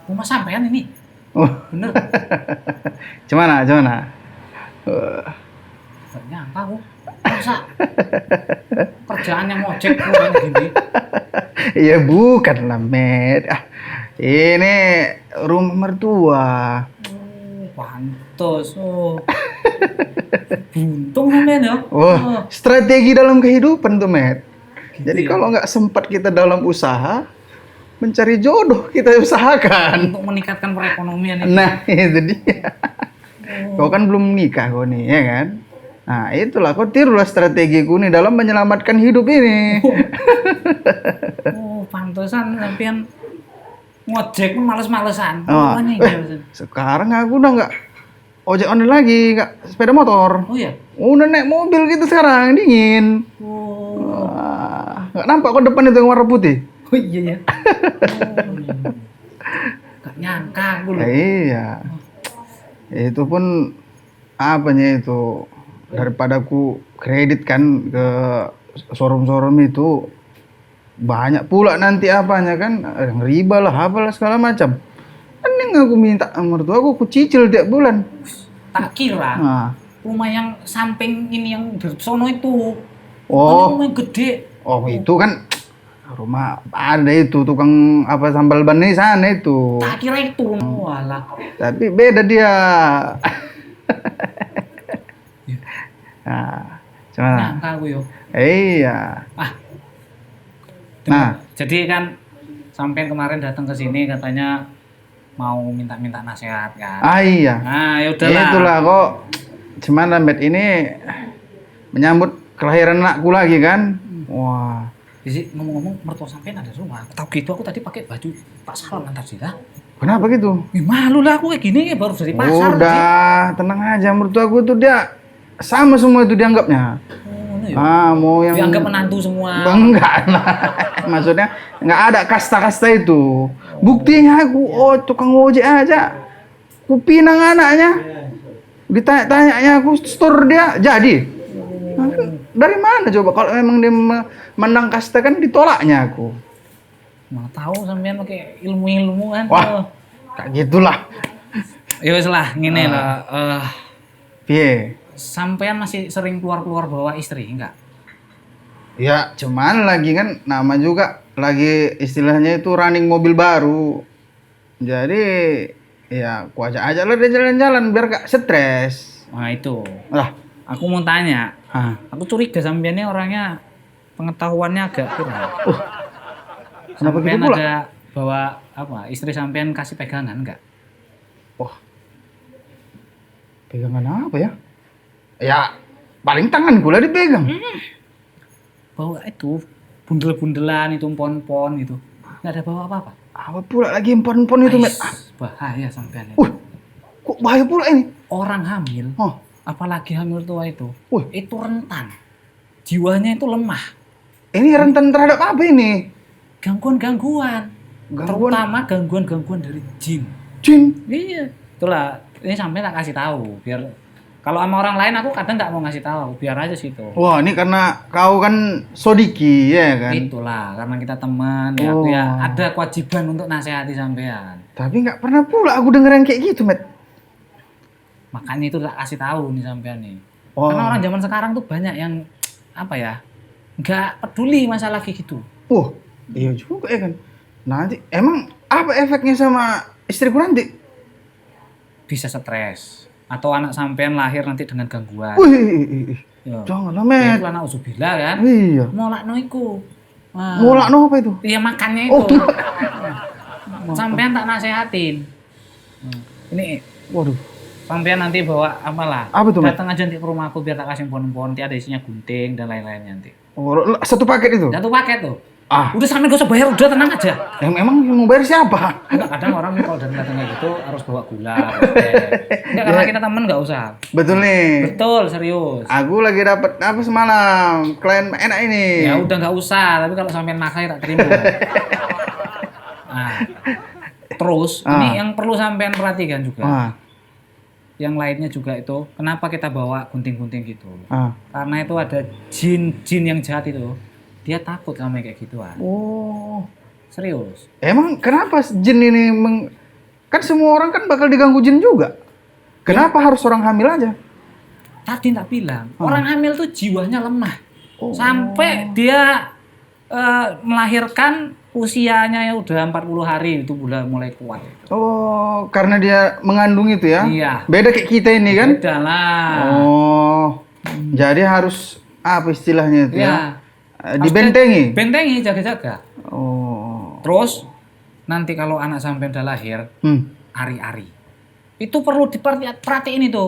Rumah sampean ini. Oh, Bener. gimana? Gak nyangka aku. Masa kerjaan yang ngojek kayak gini. Ya bukan lah, Met. Ini rumah mertua. Pantes. Buntung sampean ya. Wah, strategi dalam kehidupan tuh, Met. Gitu Jadi ya. kalau nggak sempat kita dalam usaha, mencari jodoh kita usahakan. Untuk meningkatkan perekonomian ini. Nah, itu dia. Kau kan belum nikah kau nih, ya kan? Nah, itulah kau tirulah strategiku nih dalam menyelamatkan hidup ini. Pantesan sampean ngojek pun males-malesan. Oh, sekarang aku udah nggak ojek online lagi, nggak sepeda motor. Oh ya. Udah naik mobil gitu sekarang, dingin. Nggak nampak kok depan itu yang warna putih? Oh iya ya. Gak nyangka aku loh. Iya. Itu pun apanya itu, daripada aku kredit kan ke showroom itu banyak pula nanti apanya kan, riba lah apalah segala macam. Mending aku minta mertua aku cicil tiap bulan. Tak kira rumah yang samping ini yang di sono itu. Oh, rumah yang gede. Oh itu kan rumah ada itu tukang apa sambal ban di sana itu. Tak kira itu. Walah. Tapi beda dia. Nah, gimana? Nyangka aku yo. Iya. Nah, jadi kan sampai kemarin datang ke sini katanya mau minta nasihat kan. Iya. Nah, ya udahlah. Itulah kok. Gimana, Met, ini menyambut kelahiran anakku lagi kan? Wah. Jadi ngomong-ngomong mertua sampean ada di rumah. Tahu gitu aku tadi pakai baju Pak Salon antar sih. Kenapa gitu? Malu lah aku kayak gini baru dari pasar. Udah, tenang aja. Mertuaku tuh dia sama semua itu dianggapnya. Mau yang dianggap menantu semua. Enggak lah. Maksudnya nggak ada kasta-kasta itu. Buktinya aku tukang ojek aja. Kupinang anaknya. Ditanya-tanyanya aku store dia jadi. Dari mana coba kalau memang dia menang kasta kan ditolaknya aku. Mau tahu sampean pakai ilmu-ilmu kan. Wah, kayak gitulah. Ya wis lah, ngene lah. Piye? Sampean masih sering keluar-keluar bawa istri enggak? Ya, cuman lagi kan nama juga lagi istilahnya itu running mobil baru. Jadi ya aku ajak aja lah dia jalan-jalan biar gak stres. Nah itu. Lah, Aku mau tanya. aku Curiga sampean ini orangnya pengetahuannya agak kurang. kenapa gitu Sampean pula? ada bawa apa? Istri sampean kasih pegangan enggak? Wah, pegangan apa ya? Ya, paling tangan gula dipegang. Bawa itu bundel-bundelan itu pon-pon gitu. Enggak ada bawa apa-apa. Apa pula lagi empon-empon itu, Met? Bahaya sampean. Kok bahaya pula ini? Orang hamil, apalagi hamil tua itu, itu rentan. Jiwanya itu lemah. Ini rentan terhadap apa ini? Gangguan-gangguan. Terutama gangguan-gangguan dari jin. Jin? Iya. Itulah, ini sampai tak kasih tahu biar kalau sama orang lain aku kadang nggak mau ngasih tahu, biar aja situ. Wah, ini karena kau kan sodiki ya kan? Itulah, karena kita teman, ya aku ya ada kewajiban untuk nasihati sampean. Tapi nggak pernah pula aku denger yang kayak gitu, Met. Makanya itu tak kasih tahu nih sampean nih. Karena orang zaman sekarang tuh banyak yang apa ya, nggak peduli masalah kayak gitu. Iya juga ya kan. Nanti emang apa efeknya sama istriku nanti? Bisa stres. Atau anak sampean lahir nanti dengan gangguan. Wih, Ya. janganlah, Ya, Met. itu anak uzubillah kan. Iya. Molakno iku. Nah, Mulakno apa itu? iya makannya itu. Oh, Sampean tak nasehatin. Ini waduh. sampean nanti bawa apalah. Apa itu, Met? Datang aja nanti ke rumahku biar tak kasih pohon-pohon. Nanti ada isinya gunting dan lain-lainnya nanti. Oh, satu paket itu? Satu paket tuh. Ah, Udah sampean gak usah bayar, udah tenang aja. yang memang yang mau bayar siapa? Enggak, kadang orang kalau datang kayak gitu harus bawa gula. Enggak, karena kita temen nggak usah. Betul nih. Betul, serius. Aku lagi dapat apa semalam? Klien enak ini. Ya udah nggak usah, tapi kalau sampean maksa ya tak terima. Nah, terus ini yang perlu sampean perhatikan juga. Ah, Yang lainnya juga itu, kenapa kita bawa gunting-gunting gitu? ah. Karena itu ada jin-jin yang jahat itu. Dia takut sama kayak gituan. Oh. Serius. Emang kenapa jin ini kan semua orang kan bakal diganggu jin juga. Kenapa harus orang hamil aja? Tadi tak bilang, orang hamil tuh jiwanya lemah. Oh. Sampai dia melahirkan usianya ya udah 40 hari itu udah mulai kuat. Oh, karena dia mengandung itu ya? Iya. Beda kayak kita ini kan? Udah lah. Oh. Jadi harus apa istilahnya itu ya? Ya. Dibentengi. Bentengi, jaga-jaga. Oh. Terus nanti kalau anak sampai udah lahir, ari-ari. Itu perlu diperhatiin itu.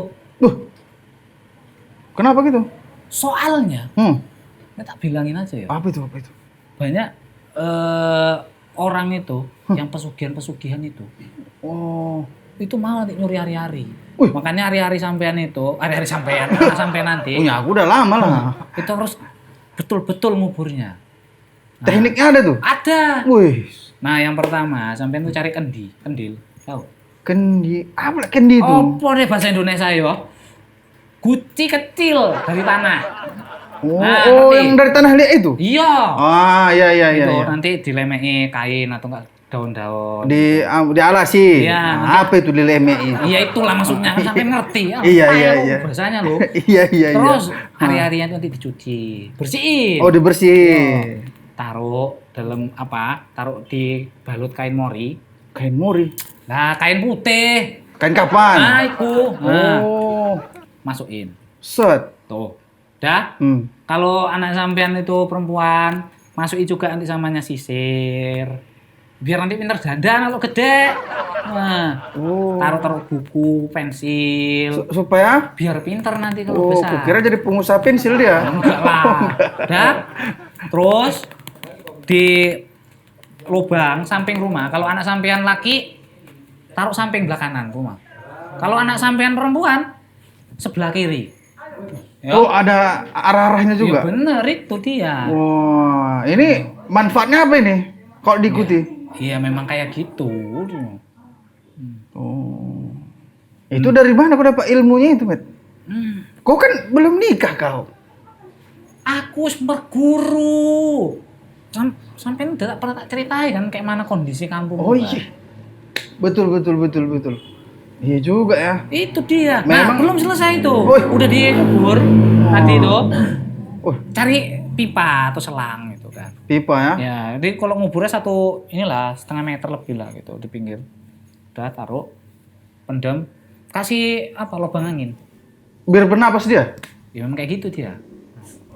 Kenapa gitu? Soalnya, ya tak bilangin aja ya. Apa itu? Apa itu? Banyak orang itu yang pesugihan-pesugihan itu. Oh. Itu mau nanti nyuri hari-hari. Wih. Makanya hari-hari sampean itu, hari-hari sampean, anak sampean nanti. Punya aku udah lama lah. Itu harus betul-betul nguburnya. Tekniknya ada tuh? Ada. Wih. Nah, yang pertama, sampean tuh cari kendil. Tahu? Kendi. Apa kendi itu? Apa nih bahasa Indonesia yo? Guci kecil dari tanah. Oh, Nah, oh nanti. yang dari tanah liat itu? Iya. Ah, iya. Itu Iya. nanti dilemei kain atau enggak daun-daun. Dialasi. Iya, Nah, apa itu dilemei itu? Iya itulah maksudnya, kan sampai ngerti ya. Iya, Apa iya, ya, iya. Bahasanya lo. Iya. Terus hari-harinya itu nanti dicuci, bersihin. Oh, dibersih. Taruh dalam apa? Taruh di balut kain mori. Kain mori. Nah, kain putih. Kain kapan? Nah, itu. Nah, Oh. masukin. Set. Tuh. Dah. Hmm. Kalau anak sampean itu perempuan, masukin juga nanti samanya sisir. Biar nanti pinter dandan kalau gede. Nah, Oh. taruh buku, pensil. Supaya Biar pinter nanti kalau besar. kukira jadi pengusaha pensil dia. Enggak lah. Dah. Terus di lubang samping rumah, kalau anak sampean laki taruh samping belah kanan rumah. Kalau anak sampean perempuan sebelah kiri. Ya. Oh, ada arah-arahnya juga. Ya bener itu dia. Wah, ini manfaatnya apa ini? Kalau diikuti? Iya memang kayak gitu. Oh. Itu dari mana kau dapat ilmunya itu, Met? Kau kan belum nikah kau. Aku berguru. Sampai udah pernah tak ceritain kan kayak mana kondisi kampung. Oh kan? iya. Betul. Iya juga ya. Itu dia. Memang- Nah, belum selesai itu. Woi. Udah dikubur tadi itu. Oh, Cari pipa atau selang gitu kan. pipa ya. Ya, jadi kalau nguburnya satu inilah 1,5 meter lebih lah gitu di pinggir. Udah taruh, pendem, kasih apa lubang angin. Biar bernapas dia. Ya memang kayak gitu dia.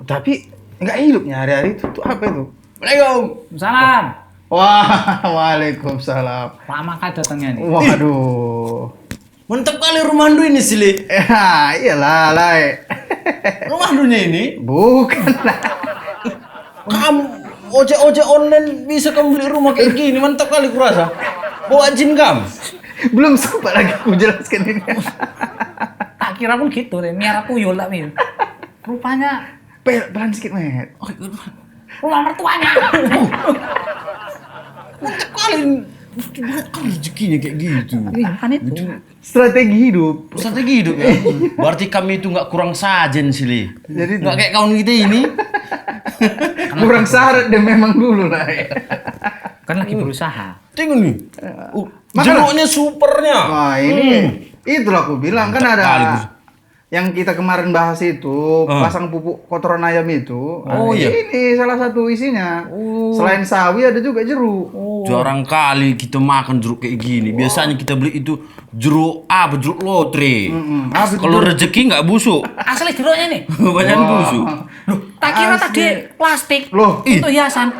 Tapi nggak hidupnya hari-hari itu. Tuh apa itu? Assalamualaikum. Salam. Wah, waalaikumsalam. Lama kan datangnya nih. Waduh. Mantap kali rumah Andu ini sih, Li. Ya, iyalah, Lai. Rumah Andunya ini, Bukan lah. kamu ojek online bisa kamu beli rumah kayak gini, mantap kali kurasa. Bawa jin kamu. Belum sempat lagi aku jelaskan ini. Tak kira pun gitu deh, miara puyul tak Mil. Rupanya Pelan sedikit, Met. rumah mertuanya. Mantap kali. Banyak kali rezekinya kayak gitu. Iya, kan itu. Strategi hidup. Strategi hidup ya. Berarti kami itu nggak kurang sajen sih, Li. Jadi Nggak kayak kawan kita ini. kurang syarat deh memang dulu lah. Kan lagi berusaha. Tengok nih. Makanya- Jeruknya supernya. Wah, ini itulah aku bilang kan Mantap ada kali, Gus. yang kita kemarin bahas itu, pasang pupuk kotoran ayam itu. Oh, iya. Ini salah satu isinya. Selain sawi ada juga jeruk. Jarang kali kita makan jeruk kayak gini. Biasanya kita beli itu jeruk apa? Jeruk lotre. Kalau rezeki nggak busuk. Asli jeruknya nih. Banyak busuk. Loh, tak kira tadi plastik. Loh, Itu hiasan.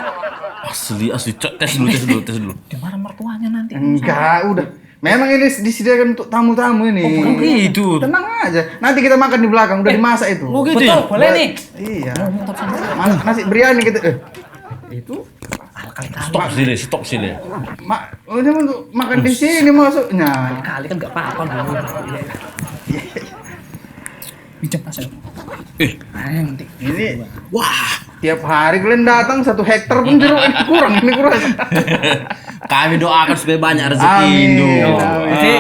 Asli. Tes dulu. Di mana mertuanya nanti? enggak, udah. Memang ini disediakan untuk tamu-tamu ini. Bukan gitu. Tenang aja. Nanti kita makan di belakang, udah dimasak itu. Oh gitu Betul, ya? boleh nih. Iya. Nasi biryani gitu. Itu Stop sini. ini untuk makan di sini masuknya. Kali kan nggak apa-apa dulu. Pinjam tas ya. Ayo nanti. Ini Wah, tiap hari kalian datang 1 hektar pun jeruk ini kurang. kami doakan supaya banyak rezeki Amin. Indo. Amin. Jadi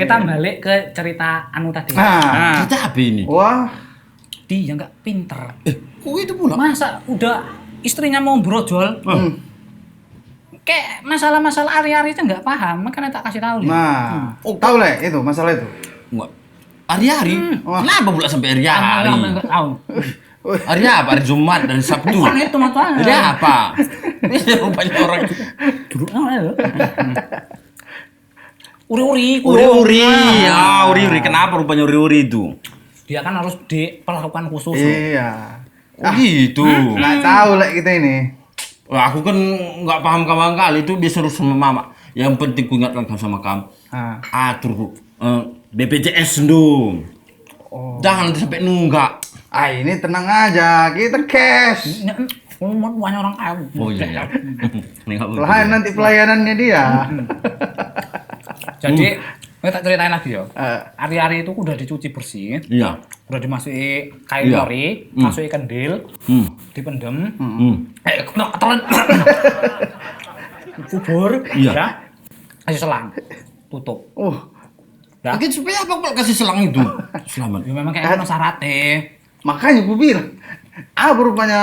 kita balik ke cerita anu tadi. Nah. Kita apa ini? Wah, Dia nggak pinter. Kok itu pula? Masa udah istrinya mau brojol, kayak masalah-masalah hari-hari itu nggak paham, makanya tak kasih tahu. nah, tahu lah itu masalah itu. Enggak. Hari-hari? Wah. Kenapa pula sampai hari-hari? Nggak tahu. Hari apa? Hari Jumat dan Sabtu. Bukan itu masalahnya. Hari apa? Ini rupanya orang Dulu uri-uri. uri-uri. Ya, uri-uri. Kenapa rupanya uri-uri itu? Dia kan harus diperlakukan khusus. Iya. Oh gitu. Nggak tahu lah kita ini. Wah, aku kan nggak paham kawan kali itu biasa urus sama mama. Yang penting ku ingatkan sama kamu. Ah. Atur BPJS dong. Jangan sampai nunggak. Ini tenang aja, kita cash. Banyak orang kaya. Oh iya. Iya. Ini nggak boleh. Lain nanti pelayanannya dia. Jadi, kita tak ceritain lagi ya. Eh. Hari-hari itu udah dicuci bersih, Iya. udah dimasuki kain Iya. lori, masuki kendil, dipendem, ketelan, kubur, Iya. ya, kasih selang, tutup. Ya. Mungkin supaya apa kalau kasih selang itu? Selamat. Ya memang kayak ono syaratnya. Makanya gue bilang, rupanya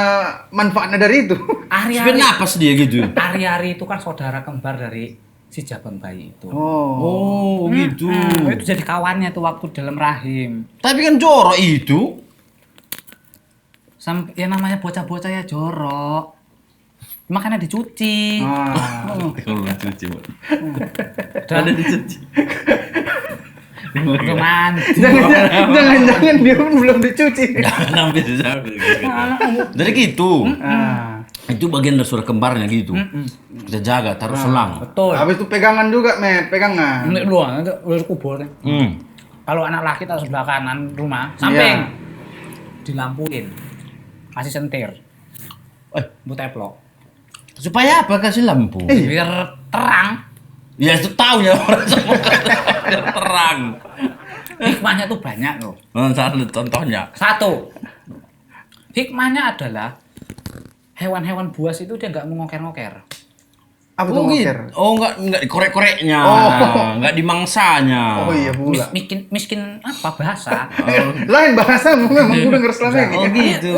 manfaatnya dari itu. Supaya napas dia gitu. Hari-hari itu kan saudara kembar dari si jabang bayi itu. Oh, gitu. Itu jadi kawannya tuh waktu dalam rahim. Tapi kan jorok itu. Sampai ya namanya bocah-bocah ya jorok. Makanya dicuci. Kalau dicuci, Bu. Dan Ada dicuci. Cuman Jangan-jangan dia pun belum dicuci. Jangan ambil sambil. Jadi gitu. Itu bagian dari saudara kembarnya gitu. Kita jaga, taruh selang. betul. Habis itu pegangan juga, Met, pegangan. Ini dulu, itu udah kubur. Kalau anak laki taruh sebelah kanan rumah, samping dilampuin, kasih sentir, bu teplok, Supaya apa kasih lampu? biar terang. Ya itu tahu ya orang semua. Biar terang. Hikmahnya tuh banyak loh. Contohnya. Satu, hikmahnya adalah hewan-hewan buas itu dia nggak mengoker-ngoker. Apa tuh ngoker? Oh enggak dikorek-koreknya. Enggak dimangsanya. Oh iya pula. Miskin apa bahasa? Lain bahasa memang gue denger selama ini. Oh gitu.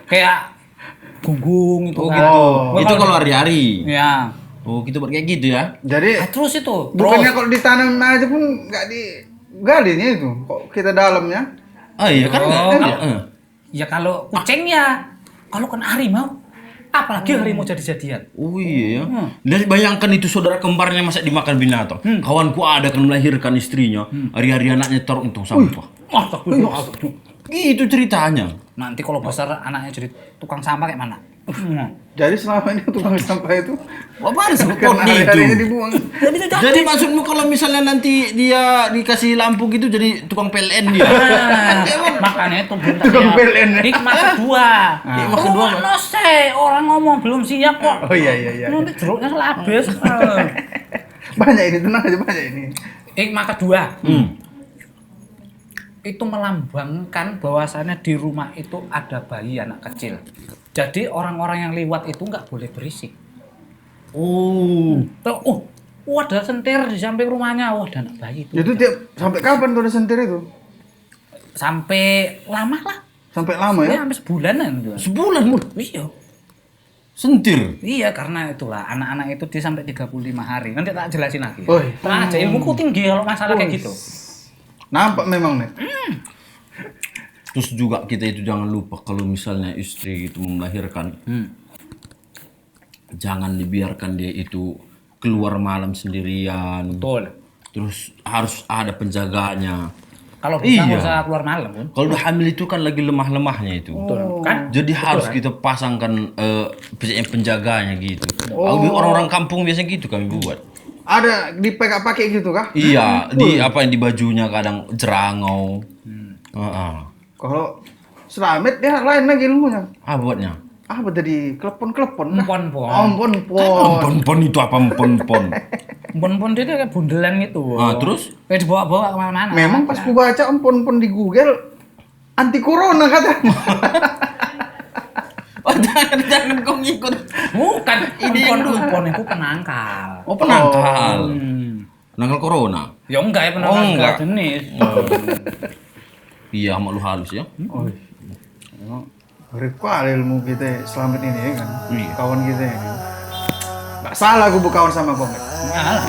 Kayak gunggung itu Oh kan. gitu. Itu kalau hari-hari. Ya. Oh gitu buat kayak gitu ya. Jadi Terus itu. bukannya kalau ditanam aja pun nggak digalinya itu. Kok kita dalamnya? Oh iya kan. Ya kalau kucing ya. Kalau kan harimau. Apalagi harimau jadi-jadian. Oh iya ya. Dan bayangkan itu saudara kembarnya masa dimakan binatang. Kawanku ada kan melahirkan istrinya. Hari-hari anaknya taruh untung sampah. Gitu ceritanya. Nanti kalau besar anaknya jadi tukang sampah kayak mana? Jadi selama ini tukang sampah itu Apa ada sebut karena itu? hari-harinya dibuang. Jadi maksudmu kalau misalnya nanti dia dikasih lampu gitu jadi tukang PLN dia? Makanya itu belum Tukang PLN. hikmah kedua. Hikmah kedua. No orang ngomong belum siap kok. Oh iya. Nanti jeruknya selabes. Banyak ini, tenang aja banyak ini. Hikmah kedua. Itu melambangkan bahwasannya di rumah itu ada bayi anak kecil. Jadi orang-orang yang lewat itu nggak boleh berisik. Ada sentir di samping rumahnya. Ada anak bayi itu. Itu sampai kapan tuh ada sentir itu? Sampai lama lah. Sampai lama ya? Sampai sebulanan. Sebulan Bu. Iya. Sentir. Iya, karena itulah anak-anak itu dia sampai 35 hari. Nanti tak jelasin lagi. Woi. Nah, aja ilmuku tinggi kalau masalah kayak gitu. Nampak memang nih. Terus juga kita itu jangan lupa kalau misalnya istri itu melahirkan, jangan dibiarkan dia itu keluar malam sendirian. Betul. Terus harus ada penjaganya. Kalau bisa nggak Iya. usah keluar malam pun. Kalau udah hamil itu kan lagi lemah-lemahnya itu. Betul. Kan? Jadi harus kita pasangkan penjaganya gitu. Orang-orang kampung biasanya gitu kami buat. Ada dipakai gitu kah? Iya, di apa yang di bajunya kadang jerangau. Kalau Slamet dia lain lagi ilmunya. Apa buatnya? Apa tadi? Klepon-klepon. Empon-pon. Empon-pon itu apa empon-pon? Empon-empon dia kayak bundelan gitu. Terus? Kayak dibawa-bawa kemana-mana. Memang pas ku baca empon-empon di Google anti corona katanya. Oh, jangan kau ngikut. Bukan, Ini yang dulu. empon itu penangkal. Oh, penangkal. Penangkal corona. Ya enggak ya penangkal enggak. jenis. Iya, mak lu halus ya. Oh, memang berkual ilmu kita Slamet ini ya kan. Iya. Kawan kita ini. Nggak salah gue berkawan sama Komet. Alah.